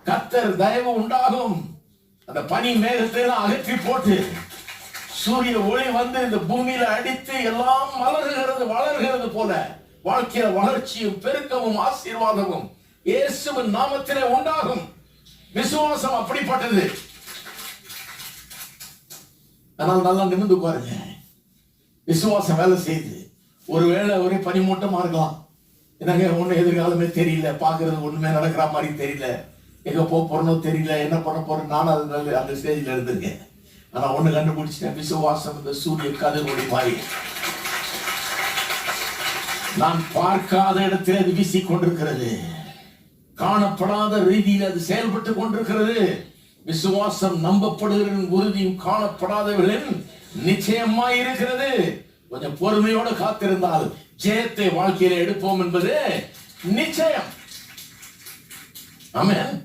கர்த்தர் தயவு உண்டாகும். அந்த பனி மேகத்தை அகற்றி போட்டு சூரிய ஒளி வந்து இந்த பூமியில அடித்து எல்லாம் மலர்கிறது வளர்கிறது போல வாழ்க்கையில வளர்ச்சியும் பெருக்கமும் ஆசீர்வாதமும் இயேசுவின் நாமத்திலே உண்டாகும். விசுவாசம் அப்படிப்பட்டது. அதனால நல்லா நிமிர்ந்து பாருங்க. விசுவாசம் வேலை செய்யுது. ஒருவேளை ஒரே பனிமூட்டமா இருக்கலாம். எனக்கு ஒண்ணு எதிர்காலமே தெரியல, பாக்குறது ஒண்ணுமே நடக்கிற மாதிரி தெரியல, எங்க போறோம் தெரியல, என்ன பண்ண போறேன். நானும் அந்த ஸ்டேஜ்ல இருந்திருக்கேன். ஆனா ஒண்ணு கண்டுபிடிச்சேன், விசுவாசம் இந்த சூரிய கதிரொளி மாதிரி நான் பார்க்காத இடத்தில் அது வீசிக் கொண்டிருக்கிறது. காணப்படாத ரீதியில் அது செயல்பட்டு கொண்டிருக்கிறது. விசுவாசம் நம்பப்படுகிறவர்களின் உறுதியும் காணப்படாதவர்களின் நிச்சயமாய் இருக்கிறது. கொஞ்சம் பொறுமையோடு காத்திருந்தால் ஜெயத்தை வாழ்க்கையில எடுப்போம் என்பது நிச்சயம். ஆமென்.